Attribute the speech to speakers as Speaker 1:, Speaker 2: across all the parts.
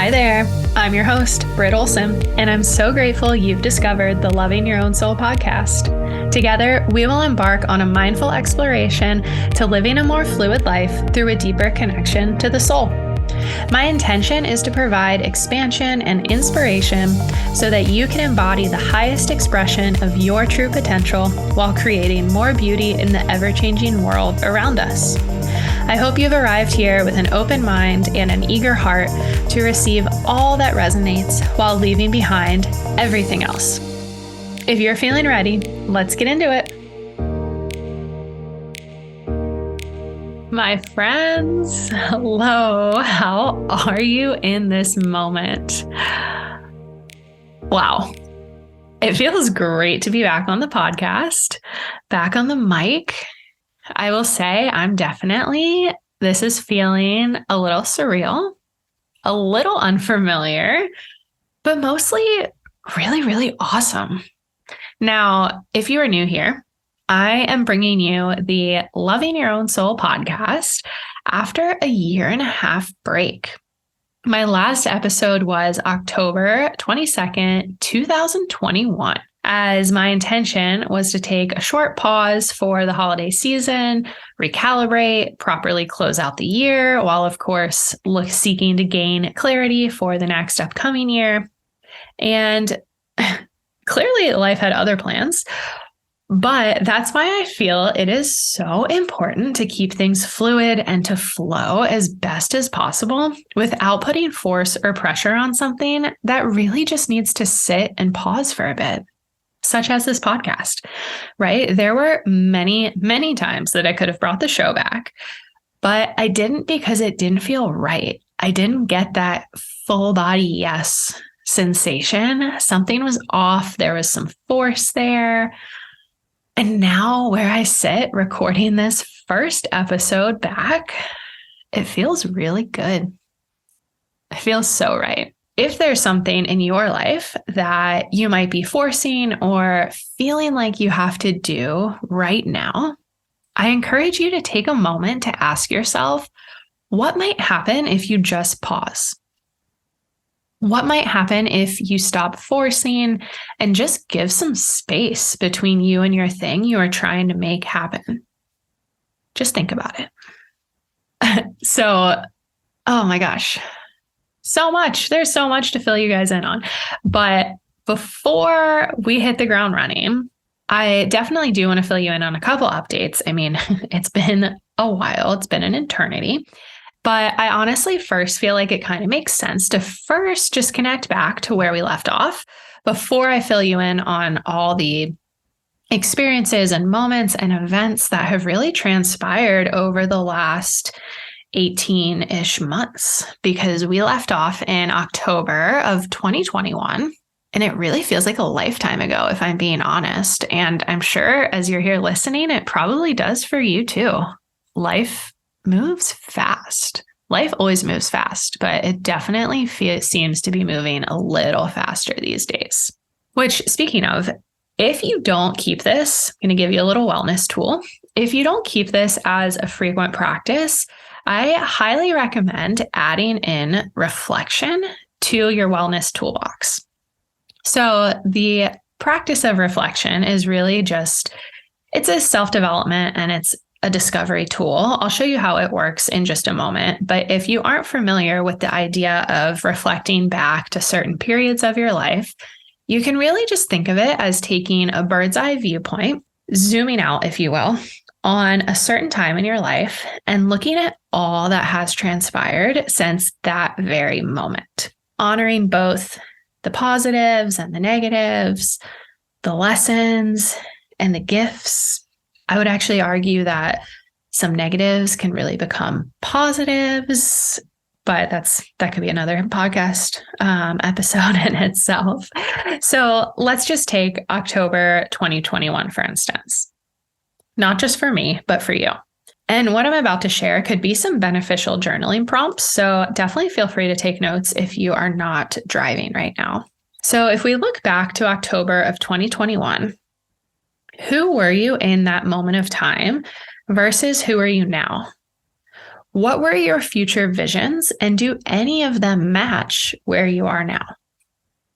Speaker 1: Hi there, I'm your host, Britt Olson, and I'm so grateful you've discovered the Loving Your Own Soul podcast. Together, we will embark on a mindful exploration to living a more fluid life through a deeper connection to the soul. My intention is to provide expansion and inspiration so that you can embody the highest expression of your true potential while creating more beauty in the ever-changing world around us. I hope you've arrived here with an open mind and an eager heart to receive all that resonates while leaving behind everything else. If you're feeling ready, let's get into it. My friends, hello. How are you in this moment? Wow. It feels great to be back on the podcast, back on the mic. I will say this is feeling a little surreal, a little unfamiliar, but mostly really, really awesome. Now, if you are new here, I am bringing you the Loving Your Own Soul podcast after a 1.5-year break. My last episode was October 22nd, 2021. As my intention was to take a short pause for the holiday season, recalibrate, properly close out the year, while of course seeking to gain clarity for the next upcoming year. And clearly life had other plans, but that's why I feel it is so important to keep things fluid and to flow as best as possible without putting force or pressure on something that really just needs to sit and pause for a bit. Such as this podcast, right? There were many, many times that I could have brought the show back, but I didn't because it didn't feel right. I didn't get that full body yes sensation. Something was off. There was some force there. And now where I sit recording this first episode back, it feels really good. It feels so right. If there's something in your life that you might be forcing or feeling like you have to do right now, I encourage you to take a moment to ask yourself, what might happen if you just pause? What might happen if you stop forcing and just give some space between you and your thing you are trying to make happen? Just think about it. So, oh my gosh. So much. There's so much to fill you guys in on. But before we hit the ground running, I definitely do want to fill you in on a couple updates. I mean, it's been a while. It's been an eternity. But I honestly first feel like it kind of makes sense to first just connect back to where we left off before I fill you in on all the experiences and moments and events that have really transpired over the last 18-ish months, because we left off in October of 2021. And it really feels like a lifetime ago, if I'm being honest. And I'm sure as you're here listening, it probably does for you too. Life moves fast. Life always moves fast, but it definitely seems to be moving a little faster these days. Which, speaking of, if you don't keep this, I'm going to give you a little wellness tool. If you don't keep this as a frequent practice, I highly recommend adding in reflection to your wellness toolbox. So the practice of reflection is really it's a self-development and it's a discovery tool. I'll show you how it works in just a moment. But if you aren't familiar with the idea of reflecting back to certain periods of your life, you can really just think of it as taking a bird's eye viewpoint, zooming out, if you will, on a certain time in your life and looking at all that has transpired since that very moment, honoring both the positives and the negatives, the lessons and the gifts. I would actually argue that some negatives can really become positives, but that could be another podcast episode in itself. So let's just take October 2021, for instance. Not just for me, but for you. And what I'm about to share could be some beneficial journaling prompts. So definitely feel free to take notes if you are not driving right now. So if we look back to October of 2021, who were you in that moment of time versus who are you now? What were your future visions, and do any of them match where you are now?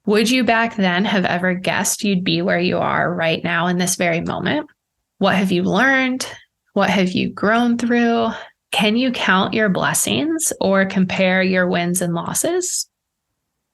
Speaker 1: Would you back then have ever guessed you'd be where you are right now in this very moment? What have you learned? What have you grown through? Can you count your blessings or compare your wins and losses?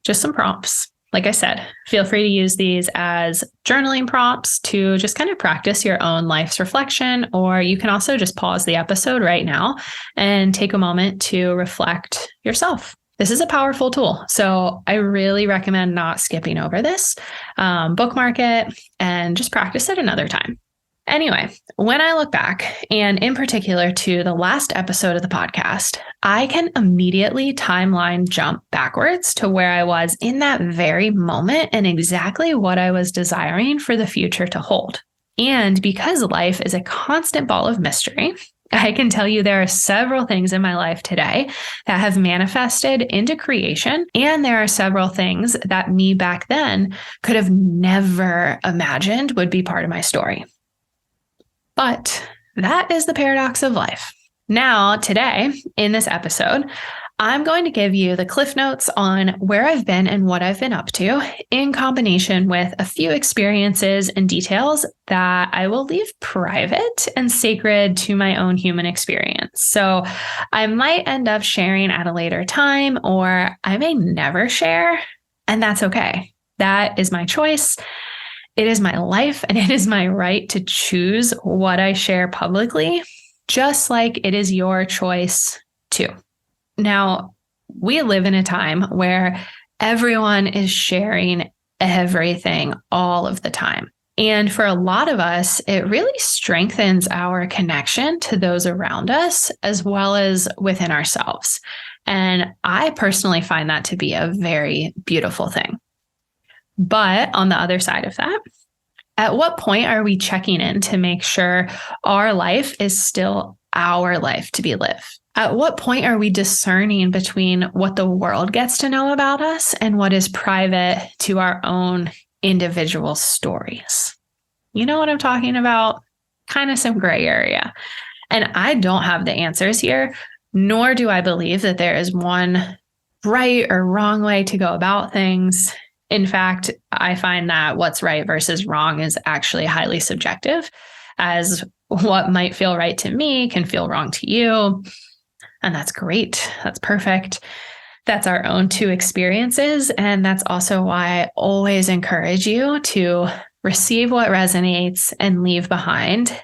Speaker 1: Just some prompts. Like I said, feel free to use these as journaling prompts to just kind of practice your own life's reflection, or you can also just pause the episode right now and take a moment to reflect yourself. This is a powerful tool, so I really recommend not skipping over this. Bookmark it and just practice it another time. Anyway, when I look back, and in particular to the last episode of the podcast, I can immediately timeline jump backwards to where I was in that very moment and exactly what I was desiring for the future to hold. And because life is a constant ball of mystery, I can tell you there are several things in my life today that have manifested into creation. And there are several things that me back then could have never imagined would be part of my story. But that is the paradox of life. Now, today, in this episode, I'm going to give you the cliff notes on where I've been and what I've been up to, in combination with a few experiences and details that I will leave private and sacred to my own human experience. So I might end up sharing at a later time, or I may never share, and that's okay. That is my choice. It is my life, and it is my right to choose what I share publicly, just like it is your choice too. Now, we live in a time where everyone is sharing everything all of the time. And for a lot of us, it really strengthens our connection to those around us as well as within ourselves. And I personally find that to be a very beautiful thing. But on the other side of that, at what point are we checking in to make sure our life is still our life to be lived? At what point are we discerning between what the world gets to know about us and what is private to our own individual stories? You know what I'm talking about? Kind of some gray area. And I don't have the answers here, nor do I believe that there is one right or wrong way to go about things. In fact, I find that what's right versus wrong is actually highly subjective, as what might feel right to me can feel wrong to you. And that's great. That's perfect. That's our own two experiences. And that's also why I always encourage you to receive what resonates and leave behind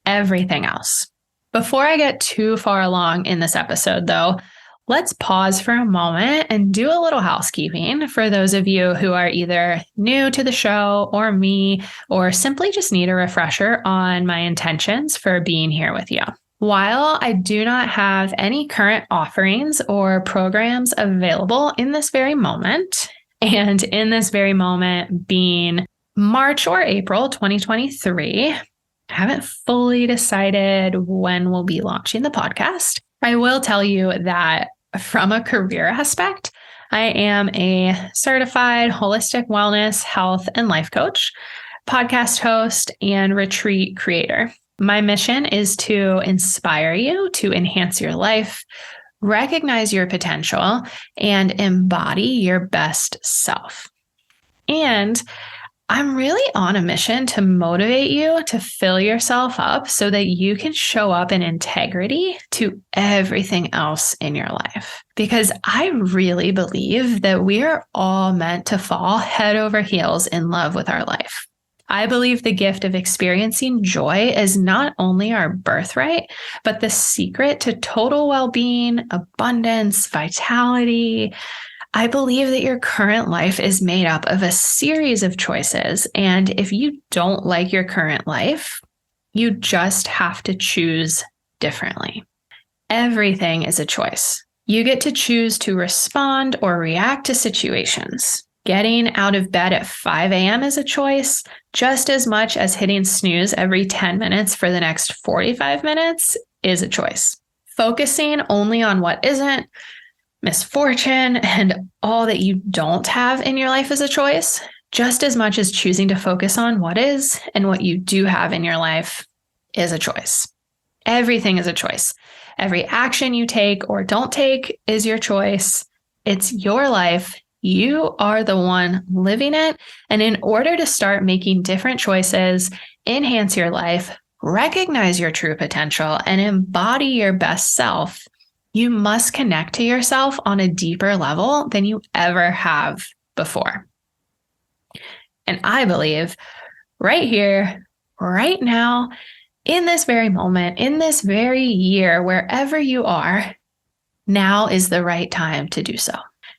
Speaker 1: everything else. Before I get too far along in this episode, though, let's pause for a moment and do a little housekeeping for those of you who are either new to the show or me, or simply just need a refresher on my intentions for being here with you. While I do not have any current offerings or programs available in this very moment, and in this very moment being March or April 2023, I haven't fully decided when we'll be launching the podcast. I will tell you that from a career aspect, I am a certified holistic wellness, health, and life coach, podcast host, and retreat creator. My mission is to inspire you to enhance your life, recognize your potential, and embody your best self. And I'm really on a mission to motivate you to fill yourself up so that you can show up in integrity to everything else in your life. Because I really believe that we are all meant to fall head over heels in love with our life. I believe the gift of experiencing joy is not only our birthright, but the secret to total well-being, abundance, vitality. I believe that your current life is made up of a series of choices. And if you don't like your current life, you just have to choose differently. Everything is a choice. You get to choose to respond or react to situations. Getting out of bed at 5 a.m. is a choice, just as much as hitting snooze every 10 minutes for the next 45 minutes is a choice. Focusing only on what isn't, misfortune, and all that you don't have in your life is a choice, just as much as choosing to focus on what is and what you do have in your life is a choice. Everything is a choice. Every action you take or don't take is your choice. It's your life. You are the one living it. And in order to start making different choices, enhance your life, recognize your true potential, and embody your best self, you must connect to yourself on a deeper level than you ever have before. And I believe right here, right now, in this very moment, in this very year, wherever you are, now is the right time to do so.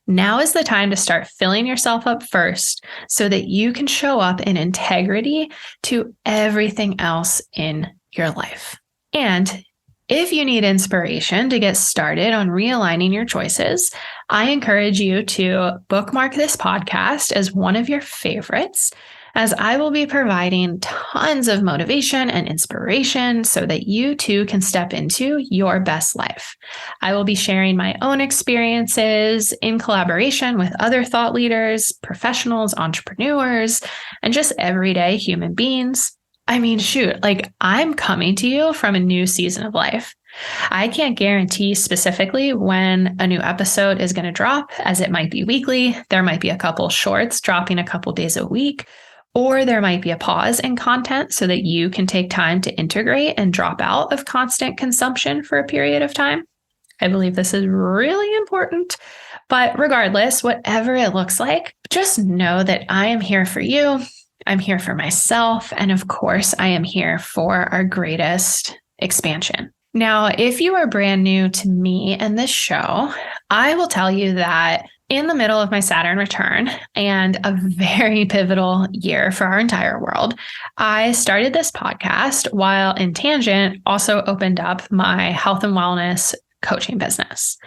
Speaker 1: Now is the time to start filling yourself up first so that you can show up in integrity to everything else in your life. And if you need inspiration to get started on realigning your choices, I encourage you to bookmark this podcast as one of your favorites, as I will be providing tons of motivation and inspiration so that you too can step into your best life. I will be sharing my own experiences in collaboration with other thought leaders, professionals, entrepreneurs, and just everyday human beings. I mean, shoot, like I'm coming to you from a new season of life. I can't guarantee specifically when a new episode is going to drop, as it might be weekly. There might be a couple shorts dropping a couple days a week, or there might be a pause in content so that you can take time to integrate and drop out of constant consumption for a period of time. I believe this is really important. But regardless, whatever it looks like, just know that I am here for you. I'm here for myself. And of course, I am here for our greatest expansion. Now, if you are brand new to me and this show, I will tell you that in the middle of my Saturn return and a very pivotal year for our entire world, I started this podcast while in tangent also opened up my health and wellness coaching business.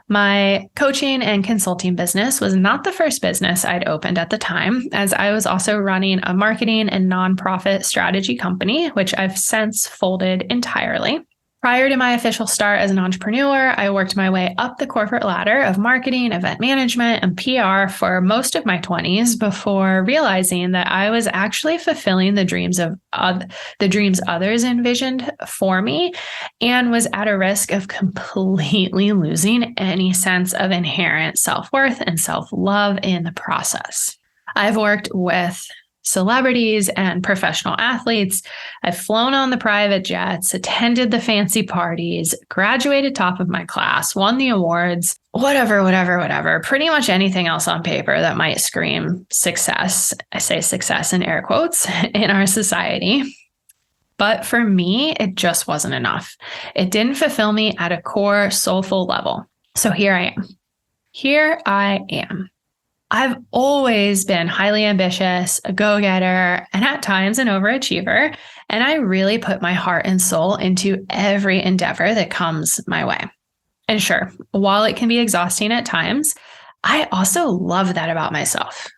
Speaker 1: My coaching and consulting business was not the first business I'd opened at the time, as I was also running a marketing and nonprofit strategy company, which I've since folded entirely. Prior to my official start as an entrepreneur, I worked my way up the corporate ladder of marketing, event management, and PR for most of my 20s before realizing that I was actually fulfilling the dreams others envisioned for me and was at a risk of completely losing any sense of inherent self-worth and self-love in the process. I've worked with celebrities and professional athletes. I've flown on the private jets, attended the fancy parties, graduated top of my class, won the awards, whatever. Pretty much anything else on paper that might scream success. I say success in air quotes in our society. But for me, it just wasn't enough. It didn't fulfill me at a core soulful level. So here I am. I've always been highly ambitious, a go-getter, and at times an overachiever. And I really put my heart and soul into every endeavor that comes my way. And sure, while it can be exhausting at times, I also love that about myself.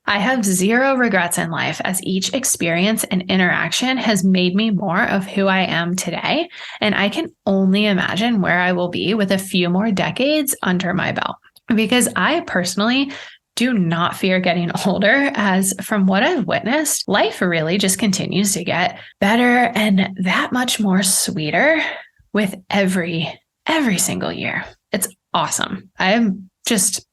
Speaker 1: I have zero regrets in life, as each experience and interaction has made me more of who I am today. And I can only imagine where I will be with a few more decades under my belt. Because I personally do not fear getting older, as from what I've witnessed, life really just continues to get better and that much more sweeter with every single year. It's awesome. I'm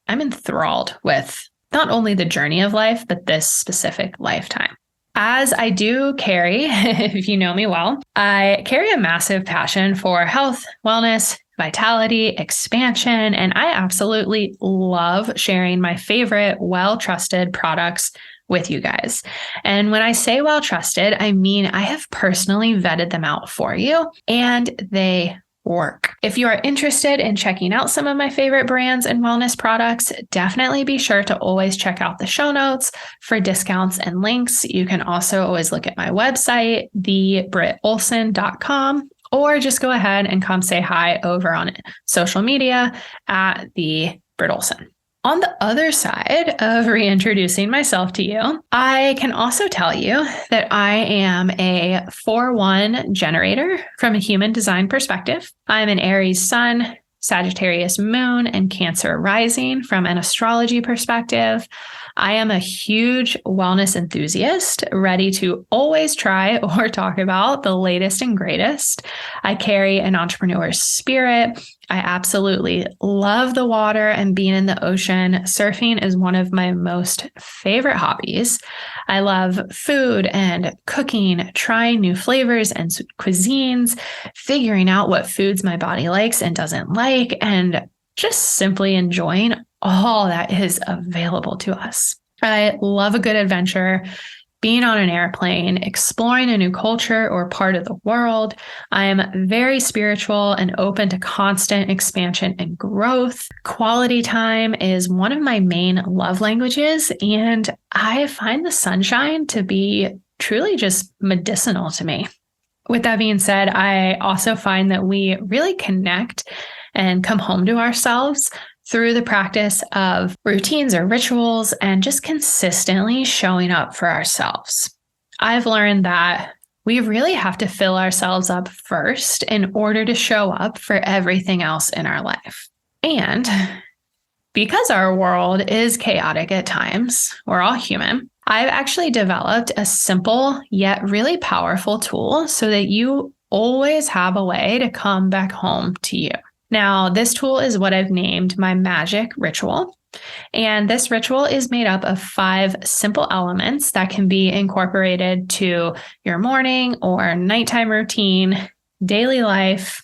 Speaker 1: enthralled with not only the journey of life, but this specific lifetime. As I do carry, if you know me well, I carry a massive passion for health, wellness, vitality, expansion, and I absolutely love sharing my favorite well-trusted products with you guys. And when I say well-trusted, I mean I have personally vetted them out for you, and they work. If you are interested in checking out some of my favorite brands and wellness products, definitely be sure to always check out the show notes for discounts and links. You can also always look at my website, thebrittolson.com, or just go ahead and come say hi over on social media at the Britt Olson. On the other side of reintroducing myself to you, I can also tell you that I am a 4-1 generator from a human design perspective. I'm an Aries sun, Sagittarius moon, and Cancer rising from an astrology perspective. I am a huge wellness enthusiast, ready to always try or talk about the latest and greatest. I carry an entrepreneur's spirit. I absolutely love the water and being in the ocean. Surfing is one of my most favorite hobbies. I love food and cooking, trying new flavors and cuisines, figuring out what foods my body likes and doesn't like, and just simply enjoying all that is available to us. I love a good adventure, being on an airplane, exploring a new culture or part of the world. I am very spiritual and open to constant expansion and growth. Quality time is one of my main love languages, and I find the sunshine to be truly just medicinal to me. With that being said, I also find that we really connect and come home to ourselves through the practice of routines or rituals and just consistently showing up for ourselves. I've learned that we really have to fill ourselves up first in order to show up for everything else in our life. And because our world is chaotic at times, we're all human, I've actually developed a simple yet really powerful tool so that you always have a way to come back home to you. Now, this tool is what I've named my magic ritual. And this ritual is made up of 5 simple elements that can be incorporated to your morning or nighttime routine, daily life.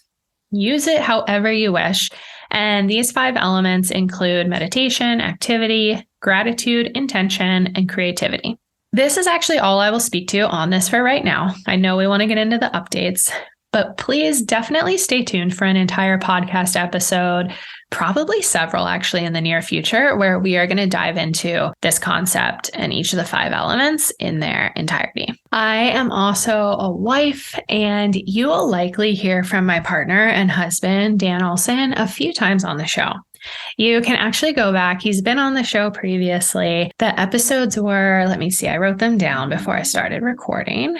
Speaker 1: Use it however you wish. And these 5 elements include meditation, activity, gratitude, intention, and creativity. This is actually all I will speak to on this for right now. I know we want to get into the updates, but please definitely stay tuned for an entire podcast episode, probably several actually in the near future, where we are going to dive into this concept and each of the 5 elements in their entirety. I am also a wife, and you will likely hear from my partner and husband, Dan Olson, a few times on the show. You can actually go back. He's been on the show previously. The episodes were, let me see, I wrote them down before I started recording.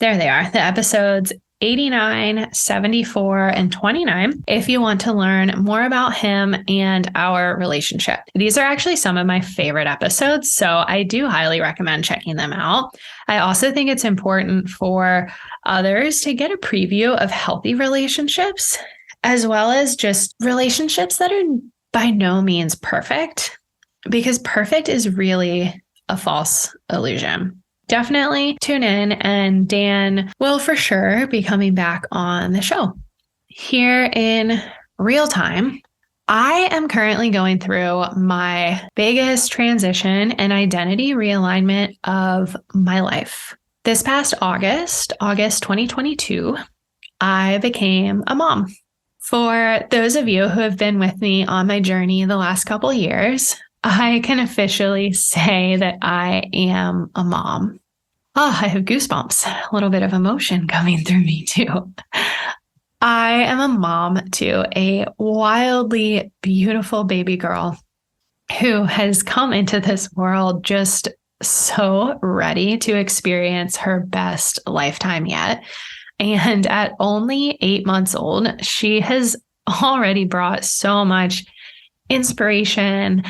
Speaker 1: There they are. The episodes 89, 74, and 29, if you want to learn more about him and our relationship. These are actually some of my favorite episodes, so I do highly recommend checking them out. I also think it's important for others to get a preview of healthy relationships, as well as just relationships that are by no means perfect, because perfect is really a false illusion. Definitely tune in, and Dan will for sure be coming back on the show. Here in real time, I am currently going through my biggest transition and identity realignment of my life. This past August 2022, I became a mom. For those of you who have been with me on my journey the last couple years, I can officially say that I am a mom. Oh, I have goosebumps, a little bit of emotion coming through me too. I am a mom to a wildly beautiful baby girl who has come into this world just so ready to experience her best lifetime yet. And at only 8 months old, she has already brought so much inspiration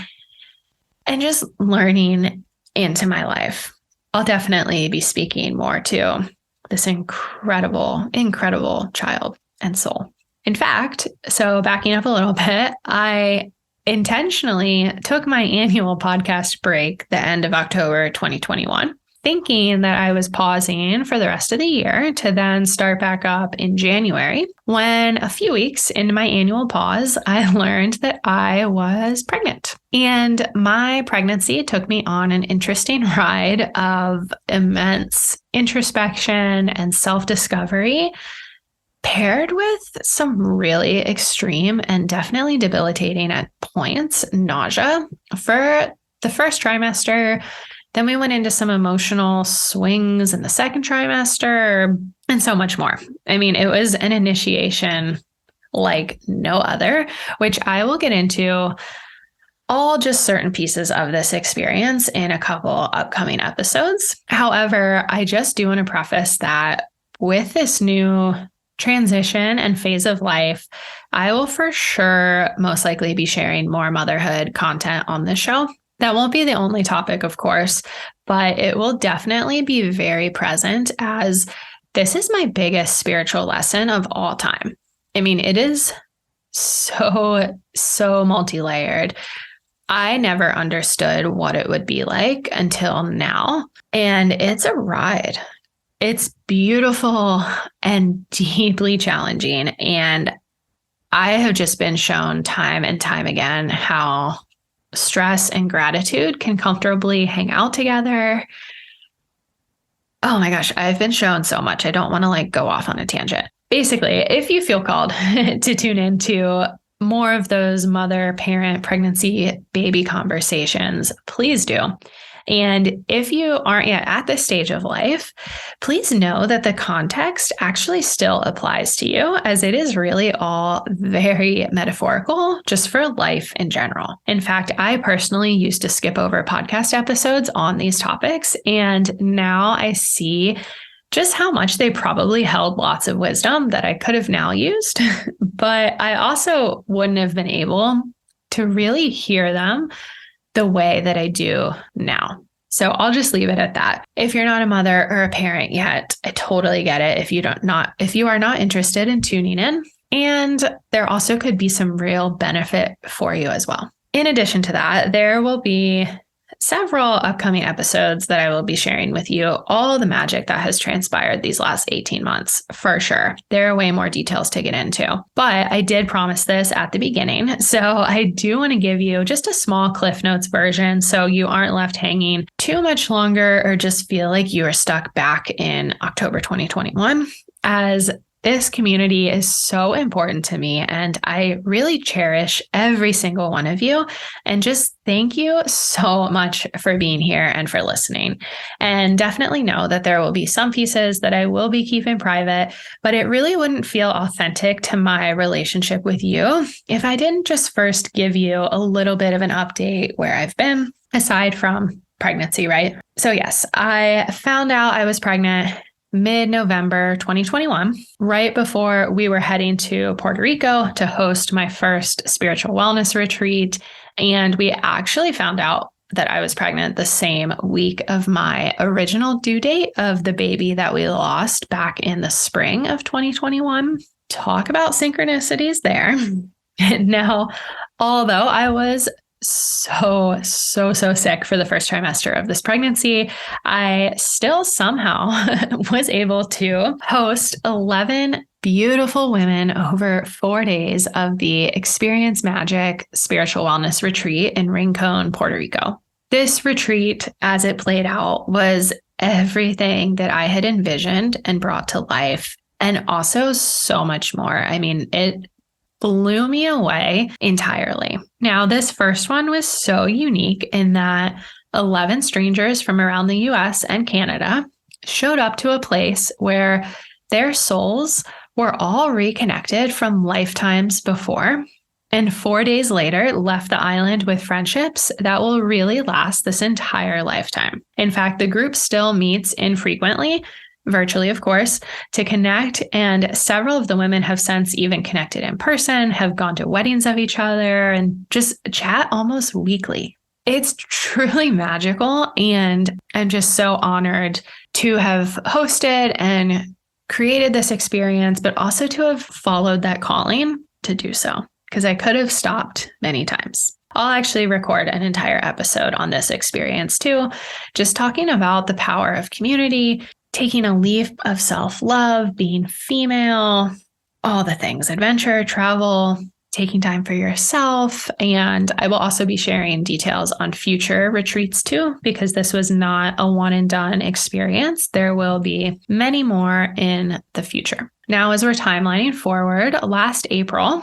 Speaker 1: and just learning into my life. I'll definitely be speaking more to this incredible, incredible child and soul. In fact, so backing up a little bit, I intentionally took my annual podcast break the end of October 2021, thinking that I was pausing for the rest of the year to then start back up in January, when a few weeks into my annual pause, I learned that I was pregnant. And my pregnancy took me on an interesting ride of immense introspection and self-discovery, paired with some really extreme and definitely debilitating at points nausea for the first trimester. Then we went into some emotional swings in the second trimester and so much more. I mean, it was an initiation like no other, which I will get into all just certain pieces of this experience in a couple upcoming episodes. However, I just do want to preface that with this new transition and phase of life, I will for sure most likely be sharing more motherhood content on this show. That won't be the only topic, of course, but it will definitely be very present as this is my biggest spiritual lesson of all time. I mean, it is so multi-layered. I never understood what it would be like until now. And it's a ride. It's beautiful and deeply challenging. And I have just been shown time and time again how stress and gratitude can comfortably hang out together. Oh my gosh, I've been shown so much. I don't want to go off on a tangent. Basically, if you feel called to tune into more of those mother, parent, pregnancy, baby conversations, please do. And if you aren't yet at this stage of life, please know that the context actually still applies to you, as it is really all very metaphorical just for life in general. In fact, I personally used to skip over podcast episodes on these topics, and now I see just how much they probably held lots of wisdom that I could have now used, but I also wouldn't have been able to really hear them the way that I do now. So I'll just leave it at that. If you're not a mother or a parent yet, I totally get it if you are not interested in tuning in. And there also could be some real benefit for you as well. In addition to that, there will be several upcoming episodes that I will be sharing with you all the magic that has transpired these last 18 months, for sure. There are way more details to get into, but I did promise this at the beginning. So I do want to give you just a small Cliff Notes version so you aren't left hanging too much longer or just feel like you are stuck back in October 2021, as this community is so important to me, and I really cherish every single one of you. And just thank you so much for being here and for listening. And definitely know that there will be some pieces that I will be keeping private, but it really wouldn't feel authentic to my relationship with you if I didn't just first give you a little bit of an update where I've been, aside from pregnancy, right? So yes, I found out I was pregnant mid-November 2021, right before we were heading to Puerto Rico to host my first spiritual wellness retreat. And we actually found out that I was pregnant the same week of my original due date of the baby that we lost back in the spring of 2021. Talk about synchronicities there. Now, although I was so sick for the first trimester of this pregnancy, I still somehow was able to host 11 beautiful women over 4 days of the Experience Magic Spiritual Wellness Retreat in Rincon, Puerto Rico. This retreat, as it played out, was everything that I had envisioned and brought to life, and also so much more. I mean, it blew me away entirely. Now, this first one was so unique in that 11 strangers from around the US and Canada showed up to a place where their souls were all reconnected from lifetimes before, and 4 days later left the island with friendships that will really last this entire lifetime. In fact, the group still meets infrequently, virtually, of course, to connect. And several of the women have since even connected in person, have gone to weddings of each other, and just chat almost weekly. It's truly magical. And I'm just so honored to have hosted and created this experience, but also to have followed that calling to do so, because I could have stopped many times. I'll actually record an entire episode on this experience too, just talking about the power of community, taking a leap of self-love, being female, all the things, adventure, travel, taking time for yourself. And I will also be sharing details on future retreats too, because this was not a one and done experience. There will be many more in the future. Now, as we're timelining forward, last April,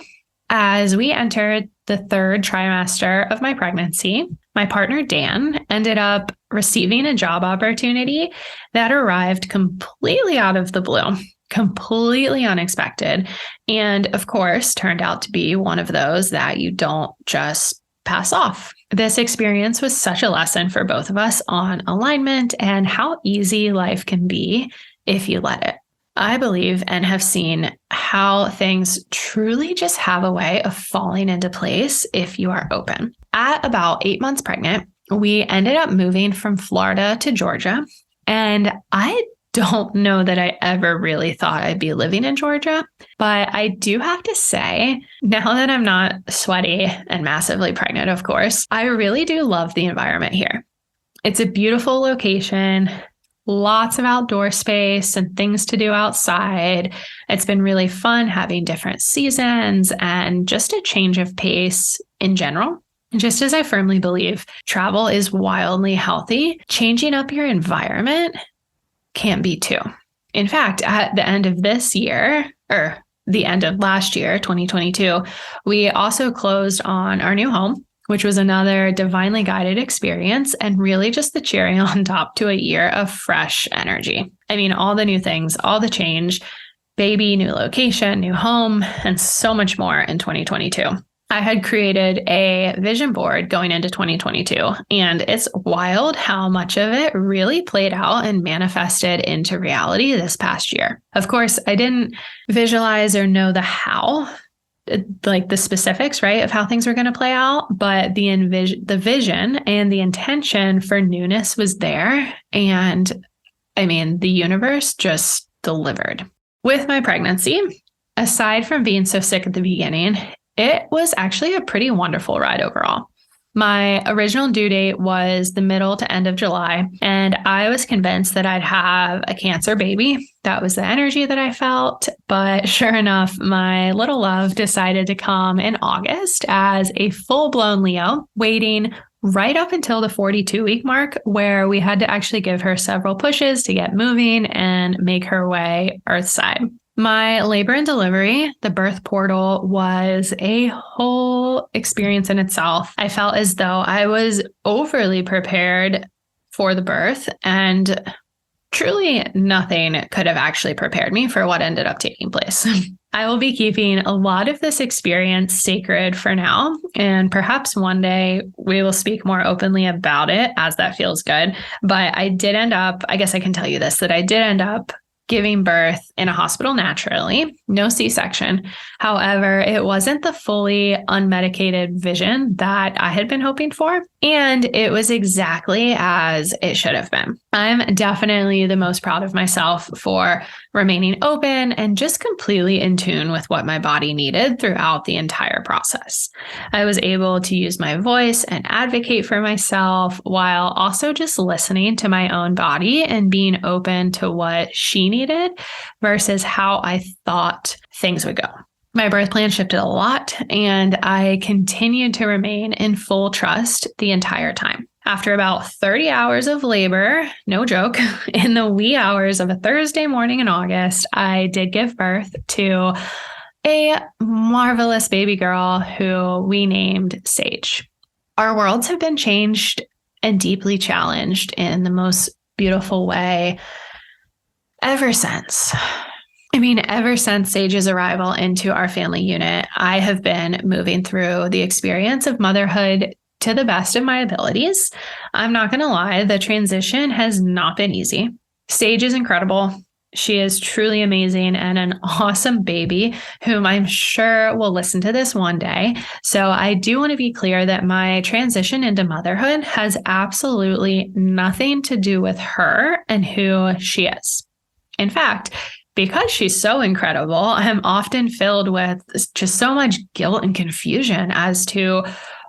Speaker 1: as we entered the third trimester of my pregnancy, my partner, Dan, ended up receiving a job opportunity that arrived completely out of the blue, completely unexpected. And of course, turned out to be one of those that you don't just pass off. This experience was such a lesson for both of us on alignment and how easy life can be if you let it. I believe and have seen how things truly just have a way of falling into place if you are open. At about 8 months pregnant, we ended up moving from Florida to Georgia. And I don't know that I ever really thought I'd be living in Georgia, but I do have to say, now that I'm not sweaty and massively pregnant, of course, I really do love the environment here. It's a beautiful location, lots of outdoor space and things to do outside. It's been really fun having different seasons and just a change of pace in general. Just as I firmly believe travel is wildly healthy, changing up your environment can be too. In fact, at the end of this year, or the end of last year, 2022, we also closed on our new home, which was another divinely guided experience and really just the cherry on top to a year of fresh energy. I mean, all the new things, all the change, baby, new location, new home, and so much more in 2022. I had created a vision board going into 2022, and it's wild how much of it really played out and manifested into reality this past year. Of course, I didn't visualize or know the how, like the specifics, right, of how things were going to play out, but the vision and the intention for newness was there. And I mean, the universe just delivered. With my pregnancy, aside from being so sick at the beginning, it was actually a pretty wonderful ride overall. My original due date was the middle to end of July, and I was convinced that I'd have a Cancer baby. That was the energy that I felt. But sure enough, my little love decided to come in August as a full-blown Leo, waiting right up until the 42-week mark, where we had to actually give her several pushes to get moving and make her way earthside. My labor and delivery, the birth portal, was a whole experience in itself. I felt as though I was overly prepared for the birth, and truly nothing could have actually prepared me for what ended up taking place. I will be keeping a lot of this experience sacred for now, and perhaps one day we will speak more openly about it as that feels good. But I did end up, I guess I can tell you this, that I did end up giving birth in a hospital naturally, no C-section. However, it wasn't the fully unmedicated vision that I had been hoping for, and it was exactly as it should have been. I'm definitely the most proud of myself for remaining open and just completely in tune with what my body needed throughout the entire process. I was able to use my voice and advocate for myself while also just listening to my own body and being open to what she needed versus how I thought things would go. My birth plan shifted a lot, and I continued to remain in full trust the entire time. After about 30 hours of labor, no joke, in the wee hours of a Thursday morning in August, I did give birth to a marvelous baby girl who we named Sage. Our worlds have been changed and deeply challenged in the most beautiful way ever since. Ever since Sage's arrival into our family unit, I have been moving through the experience of motherhood to the best of my abilities. I'm not going to lie, the transition has not been easy. Sage is incredible. She is truly amazing and an awesome baby whom I'm sure will listen to this one day. So I do want to be clear that my transition into motherhood has absolutely nothing to do with her and who she is. In fact, because she's so incredible, I'm often filled with just so much guilt and confusion as to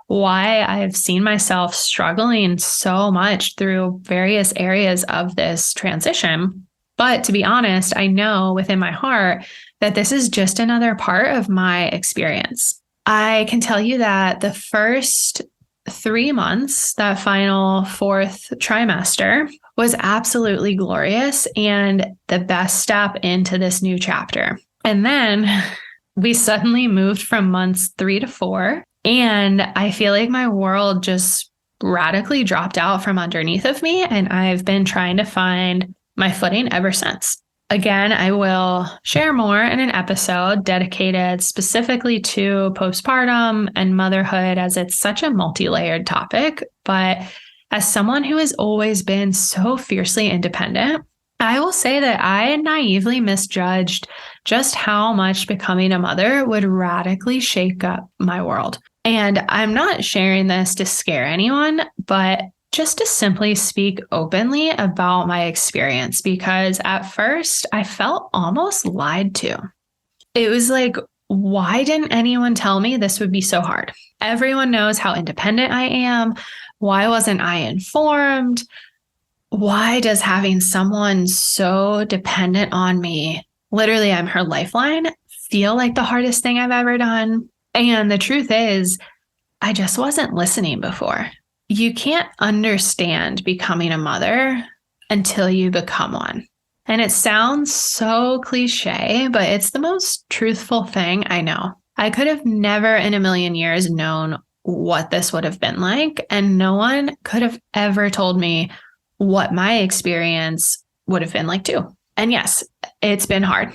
Speaker 1: why I've seen myself struggling so much through various areas of this transition. But to be honest, I know within my heart that this is just another part of my experience. I can tell you that the first 3 months, that final 4th trimester, was absolutely glorious and the best step into this new chapter. And then we suddenly moved from months 3 to 4, and I feel like my world just radically dropped out from underneath of me, and I've been trying to find my footing ever since. Again, I will share more in an episode dedicated specifically to postpartum and motherhood, as it's such a multi-layered topic. But as someone who has always been so fiercely independent, I will say that I naively misjudged just how much becoming a mother would radically shake up my world. And I'm not sharing this to scare anyone, but just to simply speak openly about my experience, because at first I felt almost lied to. It was like, why didn't anyone tell me this would be so hard? Everyone knows how independent I am. Why wasn't I informed? Why does having someone so dependent on me, literally I'm her lifeline, feel like the hardest thing I've ever done? And the truth is, I just wasn't listening before. You can't understand becoming a mother until you become one. And it sounds so cliche, but it's the most truthful thing I know. I could have never in a million years known what this would have been like, and no one could have ever told me what my experience would have been like too. And yes, it's been hard.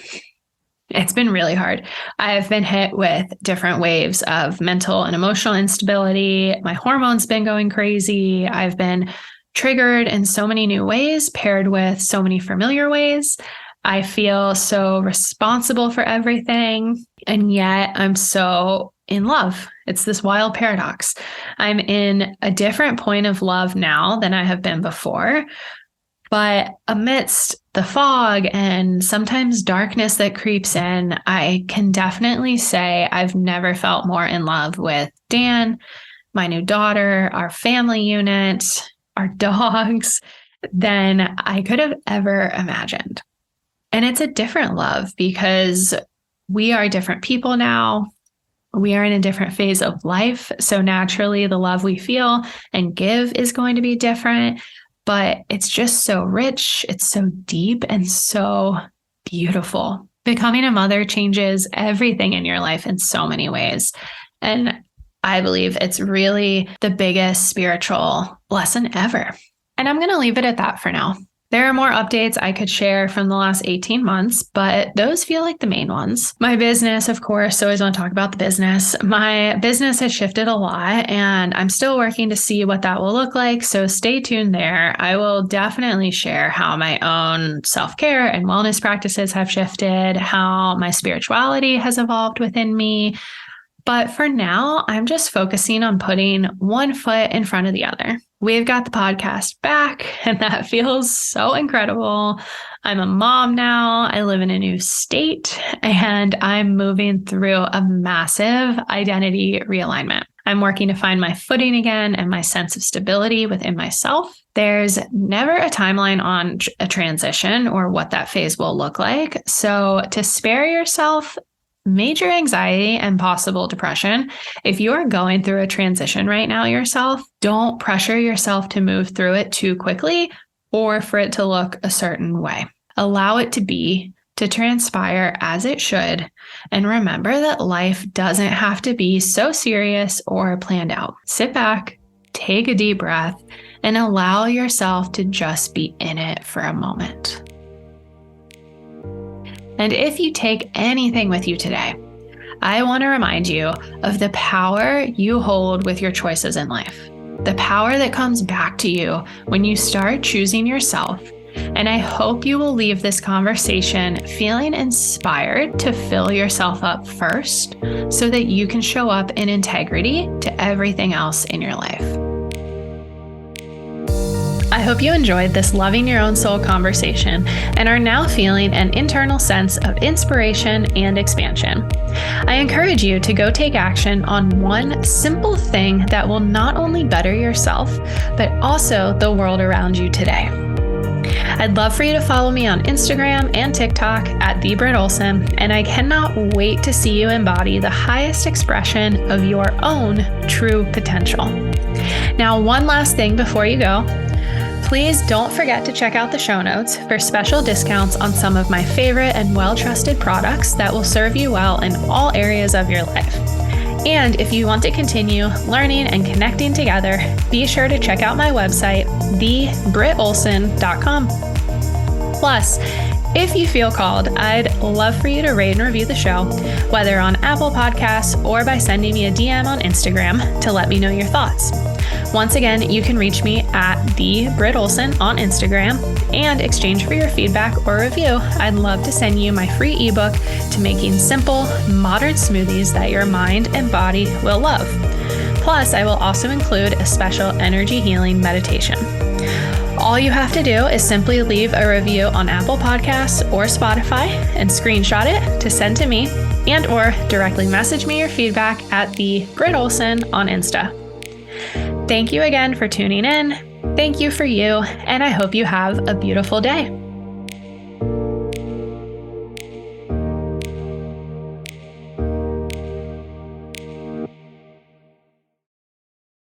Speaker 1: It's been really hard. I've been hit with different waves of mental and emotional instability. My hormones been going crazy. I've been triggered in so many new ways, paired with so many familiar ways. I feel so responsible for everything. And yet I'm so in love. It's this wild paradox. I'm in a different point of love now than I have been before. But amidst the fog and sometimes darkness that creeps in, I can definitely say I've never felt more in love with Dan, my new daughter, our family unit, our dogs, than I could have ever imagined. And it's a different love because we are different people now. We are in a different phase of life. So naturally, the love we feel and give is going to be different. But it's just so rich, it's so deep, and so beautiful. Becoming a mother changes everything in your life in so many ways. And I believe it's really the biggest spiritual lesson ever. And I'm going to leave it at that for now. There are more updates I could share from the last 18 months, but those feel like the main ones. My business, of course, always want to talk about the business. My business has shifted a lot and I'm still working to see what that will look like. So stay tuned there. I will definitely share how my own self-care and wellness practices have shifted, how my spirituality has evolved within me. But for now, I'm just focusing on putting one foot in front of the other. We've got the podcast back, and that feels so incredible. I'm a mom now. I live in a new state, and I'm moving through a massive identity realignment. I'm working to find my footing again and my sense of stability within myself. There's never a timeline on a transition or what that phase will look like. So to spare yourself major anxiety and possible depression, if you are going through a transition right now yourself, don't pressure yourself to move through it too quickly or for it to look a certain way. Allow it to transpire as it should. And remember that life doesn't have to be so serious or planned out. Sit back, take a deep breath, and allow yourself to just be in it for a moment. And if you take anything with you today, I want to remind you of the power you hold with your choices in life, the power that comes back to you when you start choosing yourself. And I hope you will leave this conversation feeling inspired to fill yourself up first so that you can show up in integrity to everything else in your life. I hope you enjoyed this loving your own soul conversation and are now feeling an internal sense of inspiration and expansion. I encourage you to go take action on one simple thing that will not only better yourself, but also the world around you today. I'd love for you to follow me on Instagram and TikTok at Britt Olson, and I cannot wait to see you embody the highest expression of your own true potential. Now, one last thing before you go. Please don't forget to check out the show notes for special discounts on some of my favorite and well-trusted products that will serve you well in all areas of your life. And if you want to continue learning and connecting together, be sure to check out my website, thebrittolson.com. Plus, if you feel called, I'd love for you to rate and review the show, whether on Apple Podcasts or by sending me a DM on Instagram to let me know your thoughts. Once again, you can reach me at @Britt_Olson on Instagram, and exchange for your feedback or review, I'd love to send you my free ebook to making simple, modern smoothies that your mind and body will love. Plus, I will also include a special energy healing meditation. All you have to do is simply leave a review on Apple Podcasts or Spotify and screenshot it to send to me, and or directly message me your feedback at the Britt Olson on Insta. Thank you again for tuning in. Thank you for you, and I hope you have a beautiful day.